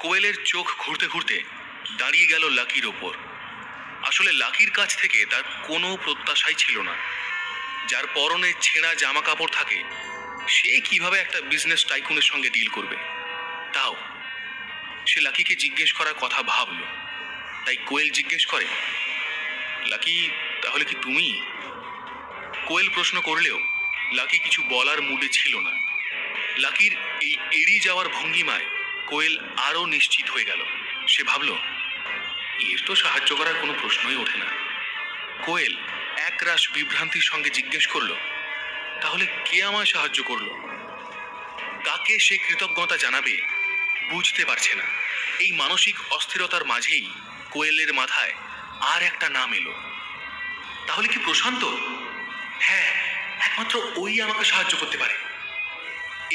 কোয়েলের চোখ ঘুরতে ঘুরতে দাঁড়িয়ে গেল লাকির ওপর। আসলে লাকির কাছ থেকে তার কোনো প্রত্যাশাই ছিল না। যার পরনে ছেঁড়া জামা কাপড় থাকে, সে কিভাবে একটা বিজনেস টাইকুনের সঙ্গে ডিল করবে? তাও সে লাকিকে জিজ্ঞেস করার কথা ভাবলো। তাই কোয়েল জিজ্ঞেস করে, লাকি, তাহলে কি তুমি? কোয়েল প্রশ্ন করলেও লাকি কিছু বলার মুডে ছিল না। লাকির এই এড়িয়ে যাওয়ার ভঙ্গিমায় কোয়েল আরো নিশ্চিত হয়ে গেল। সে ভাবল, এর তো সাহায্য করার কোনো প্রশ্নই ওঠে না। কোয়েল একরাশ বিভ্রান্তির সঙ্গে জিজ্ঞেস করলো, তাহলে কে আমায় সাহায্য করলো? কাকে সে কৃতজ্ঞতা জানাবে বুঝতে পারছে না। এই মানসিক অস্থিরতার মাঝেই কোয়েলের মাথায় আর একটা নাম এলো। তাহলে কি প্রশান্ত? হ্যাঁ, একমাত্র ওই আমাকে সাহায্য করতে পারে।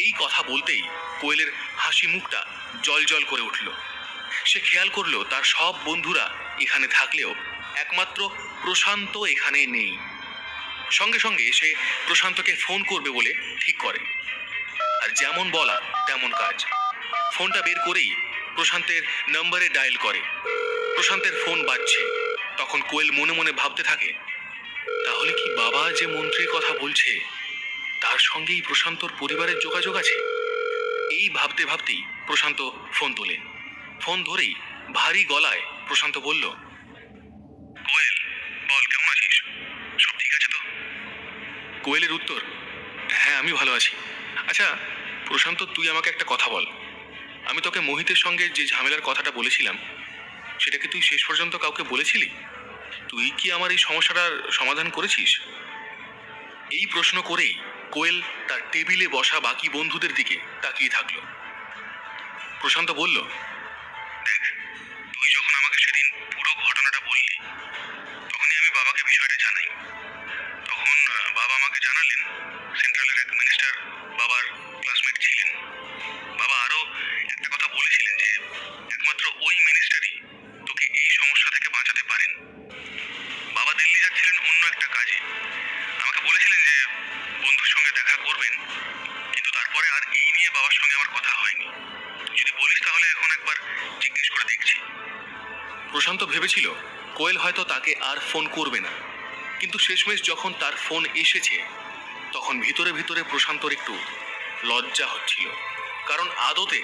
এই কথা বলতেই কোয়েলের হাসি মুখটা জল করে উঠল। সে খেয়াল করলো তার সব বন্ধুরা এখানে থাকলেও একমাত্র প্রশান্ত এখানে নেই। সঙ্গে সঙ্গে সে প্রশান্তকে ফোন করবে বলে ঠিক করে। আর যেমন বলা তেমন কাজ। ফোনটা বের করেই প্রশান্তের নম্বরে ডায়াল করে। প্রশান্তের ফোন বাজছে। তখন কোয়েল মনে মনে ভাবতে থাকে, তাহলে কি বাবা যে মন্ত্রীর কথা বলছে তার সঙ্গেই প্রশান্তর পরিবারের যোগাযোগ আছে? এই ভাবতে ভাবতেই প্রশান্ত ফোন তোলে। ফোন ধরেই ভারী গলায় প্রশান্ত বলল, কোয়েল, বল, কেমন আছিস? সব ঠিক আছে তো? কোয়েলের উত্তর, হ্যাঁ, আমি ভালো আছি। আচ্ছা প্রশান্ত, তুই আমাকে একটা কথা বল। আমি তোকে মোহিতের সঙ্গে যে ঝামেলার কথাটা বলেছিলাম, সেটা কি তুই শেষ পর্যন্ত কাউকে বলেছিলি? তুই কি আমার এই সমস্যাটার সমাধান করেছিস? এই প্রশ্ন করেই কোয়েল তার টেবিলে বসা বাকি বন্ধুদের দিকে তাকিয়ে থাকলো। প্রশান্ত বলল, দেখ, তুই যখন আমাকে সেদিন পুরো ঘটনাটা বললি, তখনই আমি বাবাকে বিষয়টা জানাই। তখন বাবা আমাকে জানালেন সেন্ট্রালের এক মিনিস্টার বাবার ক্লাসমেট ছিলেন। বাবা আরো একটা কথা বলেছিলেন যে একমাত্র ওই মিনিস্টারই তোকে এই সমস্যা থেকে বাঁচাতে পারেন। বাবা দিল্লি যাচ্ছিলেন অন্য একটা কাজে। আমাকে বলেছিলেন যে বন্ধুর সঙ্গে দেখা করবেন, কিন্তু তারপরে আর এই নিয়ে বাবার সঙ্গে আমার কথা হয়নি। তুই যদি বলিস তাহলে এখন একবার জিজ্ঞেস করে দেখছি। প্রশান্ত ভেবেছিল কোয়েল হয়তো তাকে আর ফোন করবে না, কিন্তু শেষমেশ যখন তার ফোন এসেছে তখন ভিতরে ভিতরে প্রশান্তর একটু লজ্জা হচ্ছিল। কারণ আদতে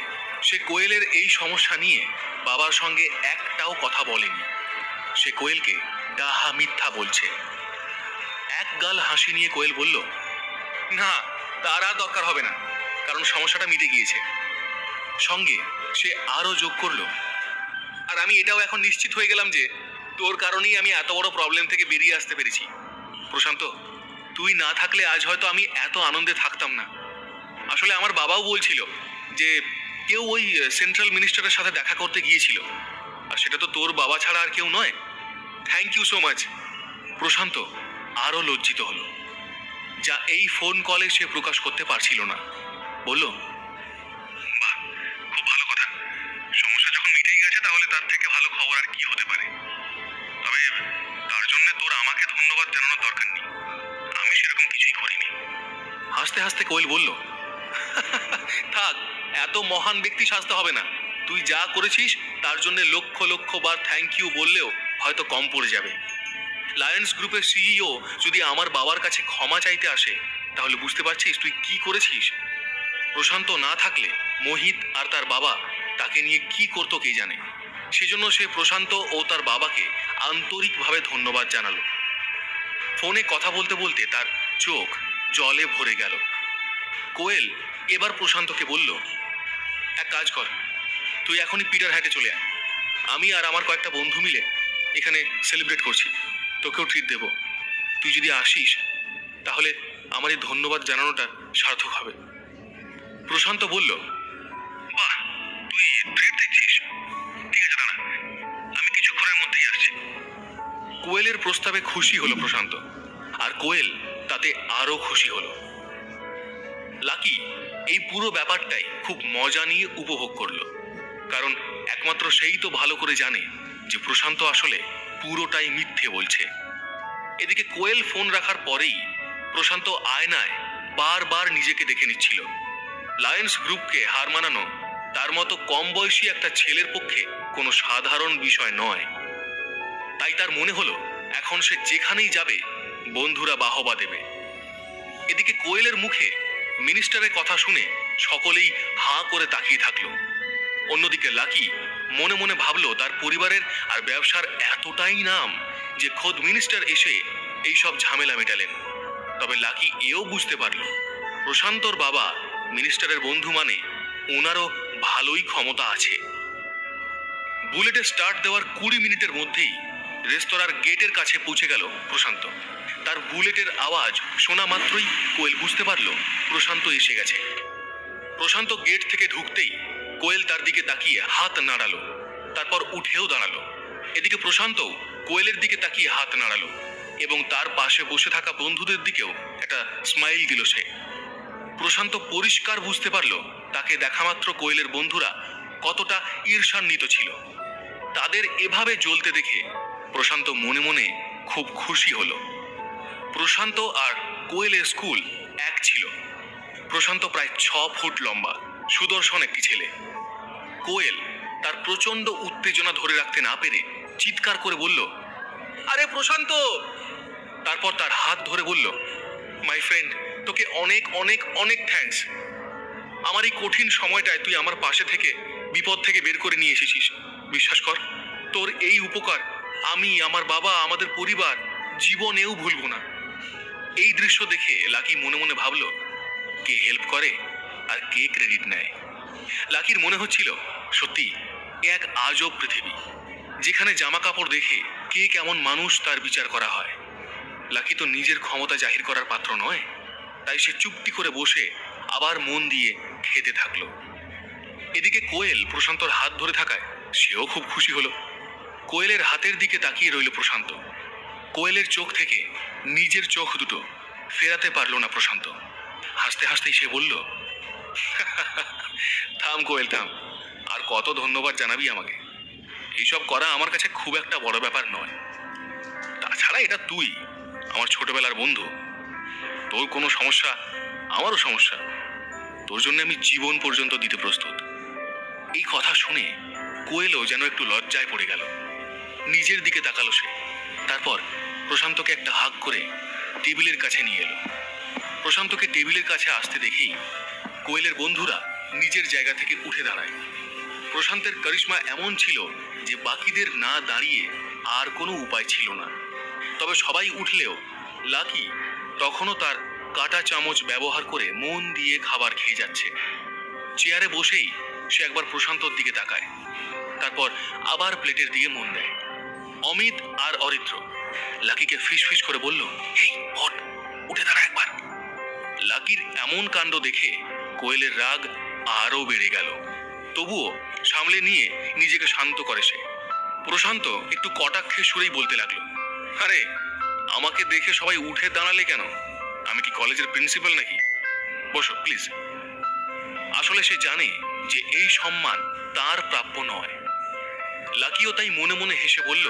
সে কোয়েলের এই সমস্যা নিয়ে বাবার সঙ্গে একটাও কথা বলেনি। সে কোয়েলকে ডাহা মিথ্যা বলছে। এক গাল হাসি নিয়ে কোয়েল বলল, না, তার আর দরকার হবে না, কারণ সমস্যাটা মিটে গিয়েছে। সঙ্গে সে আরো যোগ করলো, আর আমি এটাও এখন নিশ্চিত হয়ে গেলাম যে তোর কারণেই আমি এত বড় প্রবলেম থেকে বেরিয়ে আসতে পেরেছি। প্রশান্ত, তুই না থাকলে আজ হয়তো আমি এত আনন্দে থাকতাম না। আসলে আমার বাবাও বলছিল যে কেউ ওই সেন্ট্রাল মিনিস্টারের সাথে দেখা করতে গিয়েছিল, আর সেটা তো তোর বাবা ছাড়া আর কেউ নয়। Thank you so much. Prashanta আরো লজ্জিত হলো, যা এই ফোন কলে সে প্রকাশ করতে পারছিল না। বলল, বাহ, খুব ভালো কথা। সমস্যা যখন মিটেই গেছে তাহলে তার থেকে ভালো খবর আর কি হতে পারে। তবে তার জন্য তোর আমাকে ধন্যবাদ জানানোর দরকার নেই, আমি সেরকম কিছুই করিনি। হাসতে হাসতে কোয়েল বলল, থাক, এত মহান ব্যক্তি সাজতে হবে না। তুই যা করেছিস তার জন্য লক্ষ লক্ষ বার থ্যাংক ইউ বললেও হয়তো কম পড়ে যাবে। লায়ন্স গ্রুপের সিইও যদি আমার বাবার কাছে ক্ষমা চাইতে আসে, তাহলে বুঝতে পারছিস তুই কি করেছিস। প্রশান্ত না থাকলে মোহিত আর তার বাবা তাকে নিয়ে কি করতো কে জানে। সেজন্য সে প্রশান্ত ও তার বাবাকে আন্তরিকভাবে ধন্যবাদ জানালো। ফোনে কথা বলতে বলতে তার চোখ জলে ভরে গেল। কোয়েল এবার প্রশান্তকে বলল, এক কাজ কর, তুই এখনই পিটার হ্যাটে চলে আয়। আমি আর আমার কয়েকটা বন্ধু মিলে এখানে সেলিব্রেট করছি, তোকেও ট্রিট দেব। তুই যদি আসিস তাহলে আমার এই ধন্যবাদ জানানোটা সার্থক হবে। প্রশান্ত বলল, বাহ, তুই ট্রিট দিচ্ছিস? ঠিক আছে, দাঁড়া, আমি কিছুক্ষণের মধ্যেই আসছি। কোয়েলের প্রস্তাবে খুশি হলো প্রশান্ত, আর কোয়েল তাতে আরো খুশি হলো। লাকি এই পুরো ব্যাপারটাই খুব মজা নিয়ে উপভোগ করলো, কারণ একমাত্র সেই তো ভালো করে জানে যে প্রশান্ত আসলে পুরোটাই মিথ্যে বলছে। এদিকে কোয়েল ফোন রাখার পরেই প্রশান্ত আয়নায় বারবার নিজেকে দেখে নিচ্ছিল। লায়ন্স গ্রুপকে হার মানানো তার মতো কম বয়সী একটা ছেলের পক্ষে কোনো সাধারণ বিষয় নয়। তাই তার মনে হলো এখন সে যেখানেই যাবে বন্ধুরা বাহবা দেবে। এদিকে কোয়েলের মুখে মিনিস্টারের কথা শুনে সকলেই হাঁ করে তাকিয়ে থাকলো। অন্যদিকে লাকি মনে মনে ভাবলো তার পরিবারের আর ব্যবসার এতটাই নাম যে খোদ মিনিস্টার এসে এইসব ঝামেলা মেটালেন। তবে লাকি এও বুঝতে পারলো প্রশান্তর বাবা মিনিস্টারের বন্ধু মানে ওনারও ভালোই ক্ষমতা আছে। বুলেটে স্টার্ট দেওয়ার 20 মিনিটের মধ্যেই রেস্তোরাঁর গেটের কাছে পৌঁছে গেল প্রশান্ত। তার বুলেটের আওয়াজ শোনা মাত্রই কোয়েল বুঝতে পারল প্রশান্ত এসে গেছে। প্রশান্ত গেট থেকে ঢুকতেই কোয়েল তার দিকে তাকিয়ে হাত নাড়ালো, তারপর উঠেও দাঁড়ালো। এদিকে প্রশান্ত কোয়েলের দিকে তাকিয়ে হাত নাড়ালো এবং তার পাশে বসে থাকা বন্ধুদের দিকেও একটা স্মাইল দিল সে। প্রশান্ত পরিষ্কার বুঝতে পারল তাকে দেখা মাত্র কোয়েলের বন্ধুরা কতটা ঈর্ষান্বিত ছিল। তাদের এভাবে জ্বলতে দেখে প্রশান্ত মনে মনে খুব খুশি হলো। প্রশান্ত আর কোয়েলের স্কুল এক ছিল। প্রশান্ত প্রায় 6 ফুট লম্বা, সুদর্শন একটি ছেলে। কোয়েল তার প্রচন্ড উত্তেজনা ধরে রাখতে না পেরে চিৎকার করে বলল, আরে প্রশান্ত! তারপর তার হাত ধরে বলল, মাই ফ্রেন্ড, তোকে অনেক অনেক অনেক থ্যাঙ্কস। আমার এই কঠিন সময়টায় তুই আমার পাশে থেকে বিপদ থেকে বের করে নিয়ে এসেছিস। বিশ্বাস কর, তোর এই উপকার আমি, আমার বাবা, আমাদের পরিবার জীবনেও ভুলবো না। এই দৃশ্য দেখে লাকি মনে মনে ভাবলো কে হেল্প করে আর কে ক্রেডিট নেয়। লাকির মনে হচ্ছিল সত্যি এ এক আজব পৃথিবী, যেখানে জামা কাপড় দেখে কে কেমন মানুষ তার বিচার করা হয়। লাকি তো নিজের ক্ষমতা জাহির করার পাত্র নয়, তাই সে চুপটি করে বসে আবার মন দিয়ে খেতে থাকলো। এদিকে কোয়েল প্রশান্তর হাত ধরে থাকায় সেও খুব খুশি হলো। কোয়েলের হাতের দিকে তাকিয়ে রইল প্রশান্ত। কোয়েলের চোখ থেকে নিজের চোখ দুটো ফেরাতে পারল না প্রশান্ত। হাসতে হাসতেই সে বলল, থাম কোয়েল থাম, আর কত ধন্যবাদ জানাবি আমাকে। এইসব করা আমার কাছে খুব একটা বড় ব্যাপার নয়। তাছাড়া এটা তুই আমার ছোটবেলার বন্ধু, তোর কোনো সমস্যা আমারও সমস্যা, তোর জন্য আমি জীবন পর্যন্ত দিতে প্রস্তুত। এই কথা শুনে কোয়েলও যেন একটু লজ্জায় পড়ে গেল। নিজের দিকে তাকালো সে। তারপর প্রশান্তকে একটা হাগ করে টেবিলের কাছে নিয়ে এলো। প্রশান্তকে টেবিলের কাছে আসতে দেখেই কোয়েলের বন্ধুরা নিজের জায়গা থেকে উঠে দাঁড়ায়। প্রশান্তের কারিশমা এমন ছিল যে বাকিদের না দাঁড়িয়ে আর কোনো উপায় ছিল না। তবে সবাই উঠলেও লাকি তখনও তার কাঁটা চামচ ব্যবহার করে মন দিয়ে খাবার খেয়ে যাচ্ছে। চেয়ারে বসেই সে একবার প্রশান্তর দিকে তাকায়, তারপর আবার প্লেটের দিকে মন দেয়। অমিত আর অরিত্র লাকিকে ফিস ফিস করে বলল, এই হট, উঠে দাঁড়া একবার। লাকির এমন কাণ্ড দেখে কোয়েলের রাগ আরও বেড়ে গেল। তবুও সামলে নিয়ে নিজেকে শান্ত করে সে। প্রশান্ত একটু কটাক্ষে সুরেই বলতে লাগলো, আরে আমাকে দেখে সবাই উঠে দাঁড়ালে কেন? আমি কি কলেজের প্রিন্সিপাল নাকি? বসো প্লিজ। আসলে সে জানে যে এই সম্মান তার প্রাপ্য নয়। লাকিও তাই মনে মনে হেসে বলল,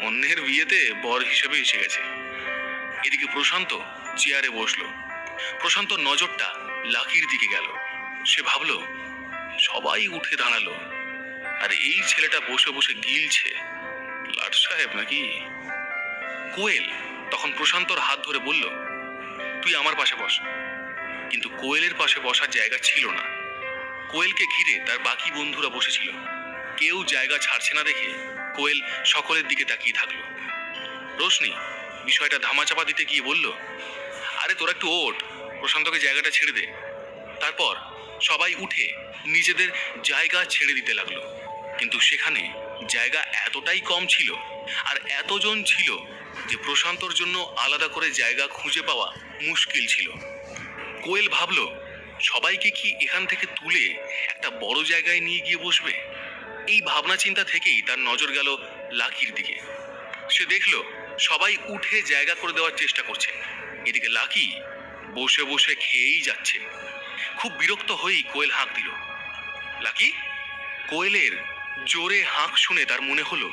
অন্যের বিয়েতে বর হিসেবে এসে গেছে। এদিকে প্রশান্ত চেয়ারে বসলো। প্রশান্ত নজরটা লাকির দিকে গেল। সে ভাবল, সবাই উঠে দাঁড়ালো আর এই ছেলেটা বসে বসে গিলছে, লাট সাহেব নাকি? কোয়েল তখন প্রশান্তর হাত ধরে বলল, তুই আমার পাশে বস। কিন্তু কোয়েলের পাশে বসার জায়গা ছিল না। কোয়েলকে ঘিরে তার বাকি বন্ধুরা বসেছিল। কেউ জায়গা ছাড়ছে না দেখে কোয়েল সকলের দিকে তাকিয়ে থাকলো। রোশনি বিষয়টা ধামাচাপা দিতে গিয়ে বলল, আরে তোরা একটু ওঠ, প্রশান্তকে জায়গাটা ছেড়ে দে। তারপর সবাই উঠে নিজেদের জায়গা ছেড়ে দিতে লাগলো। কিন্তু সেখানে জায়গা এতটাই কম ছিল আর এতজন ছিল যে প্রশান্তর জন্য আলাদা করে জায়গা খুঁজে পাওয়া মুশকিল ছিল। কোয়েল ভাবল, সবাইকে কি এখান থেকে তুলে একটা বড় জায়গায় নিয়ে গিয়ে বসবে? এই ভাবনা চিন্তা থেকেই তার নজর গেল লাকির দিকে। সে দেখল সবাই উঠে জায়গা করে দেওয়ার চেষ্টা করছে। এদিকে লাকি বসে বসে খেয়েই যাচ্ছে। খুব বিরক্ত হয়েই কোয়েল হাঁক দিল, লাকি! কোয়েলের জোরে হাঁক শুনে তার মনে হলো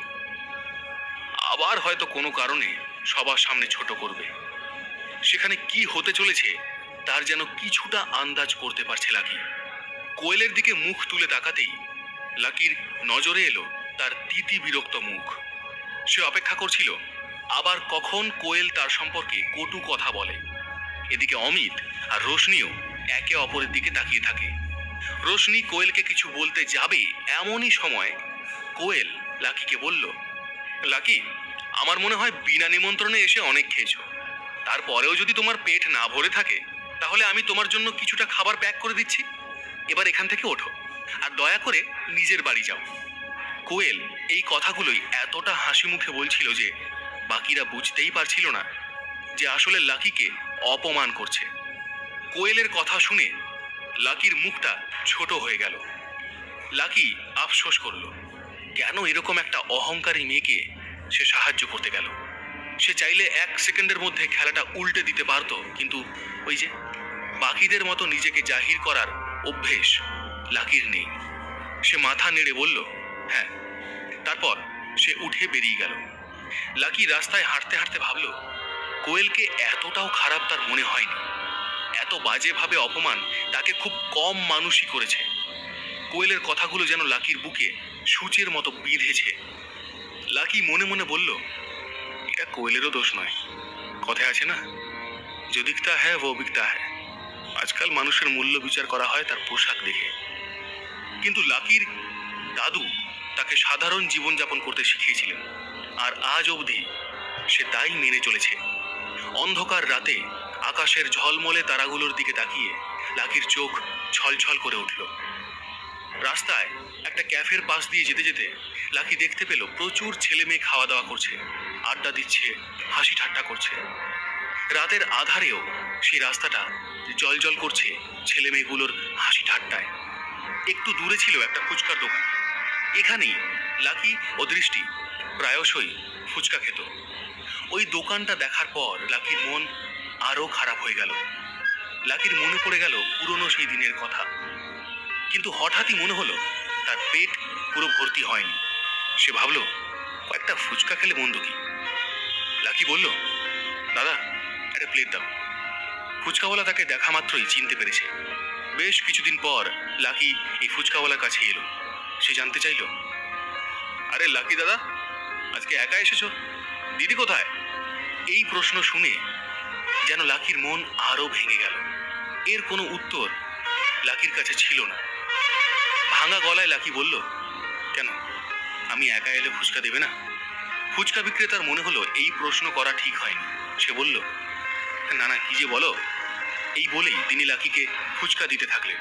আবার হয়তো কোনো কারণে সবার সামনে ছোট করবে। সেখানে কি হতে চলেছে তার যেন কিছুটা আন্দাজ করতে পারছে লাকি। কোয়েলের দিকে মুখ তুলে তাকাতেই লাকির নজরে এলো তার তিতি বিরক্ত মুখ। সে অপেক্ষা করছিল আবার কখন কোয়েল তার সম্পর্কে কটু কথা বলে। এদিকে অমিত আর রোশনিও একে অপরের দিকে তাকিয়ে থাকে। রোশনি কোয়েলকে কিছু বলতে যাবে এমনই সময় কোয়েল লাকিকে বলল, লাকি, আমার মনে হয় বিনা নিমন্ত্রণে এসে অনেক খেয়েছো। তারপরেও যদি তোমার পেট না ভরে থাকে তাহলে আমি তোমার জন্য কিছুটা খাবার প্যাক করে দিচ্ছি। এবার এখান থেকে ওঠো আর দয়া করে নিজের বাড়ি যাও। কোয়েল এই কথাগুলোই এতটা হাসি মুখে বলছিল যে বাকিরা বুঝতেই পারছিল না যে আসলে লাকিকে অপমান করছে। কোয়েলের কথা শুনে লাকির মুখটা ছোট হয়ে গেল। লাকি আফসোস করল, কেন এরকম একটা অহংকারী মেয়েকে সে সাহায্য করতে গেল। সে চাইলে 1 সেকেন্ডের মধ্যে খেলাটা উল্টে দিতে পারত, কিন্তু ওই যে বাকিদের মতো নিজেকে জাহির করার অভ্যেস লাকির নেই। সে মাথা নেড়ে বলল, হ্যাঁ। তারপর সে উঠে বেরিয়ে গেল। লাকি রাস্তায় হাঁটতে হাঁটতে ভাবল, কোয়েলকে এতটাও খারাপ তার মনে হয়নি। এত বাজেভাবে অপমান তাকে খুব কম মানুষই করেছে। কোয়েলের কথাগুলো যেন লাকির বুকে সূচের মতো বিঁধেছে। লাকি মনে মনে বলল, এটা কোয়েলেরও দোষ নয়। কথায় আছে না, जो दिखता है वो बिकता है। আজকাল মানুষের মূল্য বিচার করা হয় তার পোশাক দেখে। কিন্তু লাকির দাদু তাকে সাধারণ জীবনযাপন করতে শিখিয়েছিলেন, আর আজ অবধি সে তাই মেনে চলেছে। অন্ধকার রাতে আকাশের ঝলমলে তারাগুলোর দিকে তাকিয়ে লাকির চোখ ছলছল করে উঠল। রাস্তায় একটা ক্যাফের পাশ দিয়ে যেতে যেতে লাকি দেখতে পেল প্রচুর ছেলে মেয়ে খাওয়া দাওয়া করছে, আড্ডা দিচ্ছে, হাসি ঠাট্টা করছে। রাতের আধারেও সেই রাস্তাটা জলজল করছে ছেলে মেয়েগুলোর হাসি ঠাট্টায়। একটু দূরে ছিল একটা ফুচকার দোকান। এখানেই লাকি ও দৃষ্টি প্রায়শই ফুচকা খেত। ওই দোকানটা দেখার পর লাকির মন আরো খারাপ হয়ে গেল। লাকির মনে পড়ে গেল পুরনো সেই দিনের কথা। কিন্তু হঠাৎই মনে হলো তার পেট পুরো ভর্তি হয়নি। সে ভাবল, কয়েকটা ফুচকা খেলে মন্দ কি। লাকি বলল, দাদা, একটা প্লেট দাও। ফুচকাওয়ালা তাকে দেখা মাত্রই চিনতে পেরেছে। বেশ কিছুদিন পর লাকি এই ফুচকাওয়ালার কাছে এলো। সে জানতে চাইল, আরে লাকি দাদা, আজকে একা এসেছো? দিদি কোথায়? এই প্রশ্ন শুনে যেন লাকির মন আরো ভেঙে গেল। এর কোনো উত্তর লাকির কাছে ছিল না। ভাঙা গলায় লাকি বলল, কেন, আমি একা এলে ফুচকা দেবে না? ফুচকা বিক্রেতার মনে হলো এই প্রশ্ন করা ঠিক হয়নি। সে বলল, না না, কি যে বলো। এই বলেই তিনি লাকিকে ফুচকা দিতে থাকলেন।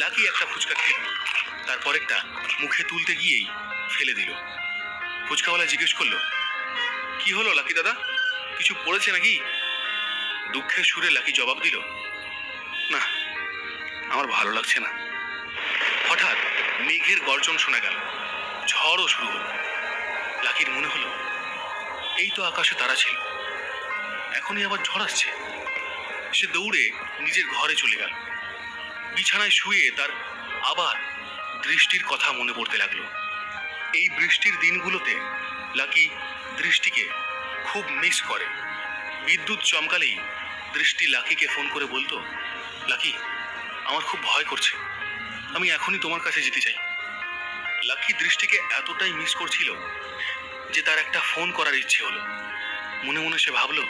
লাকি একটা ফুচকা খেল, তারপর একটা মুখে তুলতে গিয়েই ফেলে দিল। ফুচকাওয়ালা জিজ্ঞেস করলো, কি হলো লাকি দাদা, কিছু পড়েছে নাকি? দুঃখের সুরে লাকি জবাব দিল, না, আমার ভালো লাগছে না। হঠাৎ মেঘের গর্জন শোনা গেল, ঝড়ও শুরু হলো। লাকির মনে হলো এই তো আকাশে তারা ছিল, এখনই আবার ঝড় আসছে। সে দৌড়ে নিজের ঘরে চলে গেল। বিছানায় শুয়ে তার আবার দৃষ্টির কথা মনে পড়তে লাগলো। এই বৃষ্টির দিনগুলোতে লাকি দৃষ্টিকে খুব মিস করে। বিদ্যুৎ চমকালেই দৃষ্টি লাকিকে ফোন করে বলতো, লাকি, আমার খুব ভয় করছে, আমি এখনই তোমার কাছে যেতে চাই। লাকি দৃষ্টিকে এতটাই মিস করছিল যে তার একটা ফোন করার ইচ্ছে হলো। মনে মনে সে ভাবলো,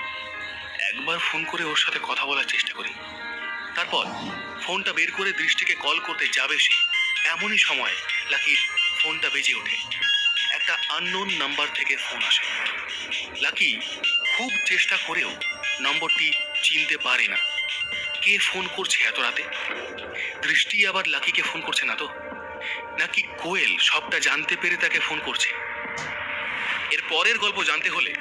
একবার ফোন করে ওর সাথে কথা বলার চেষ্টা করি। তারপর ফোনটা বের করে দৃষ্টিকে কল করতে যাবে সে, এমনই সময় লাকির ফোনটা বেজে ওঠে। একটা আননোন নাম্বার থেকে ফোন আসে। লাকি খুব চেষ্টা করেও নম্বরটি চিনতে পারে না। কে ফোন করছে এত রাতে? দৃষ্টি আবার লাকিকে ফোন করছে না তো? নাকি কোয়েল সবটা জানতে পেরে তাকে ফোন করছে? এর পরের গল্প জানতে হলে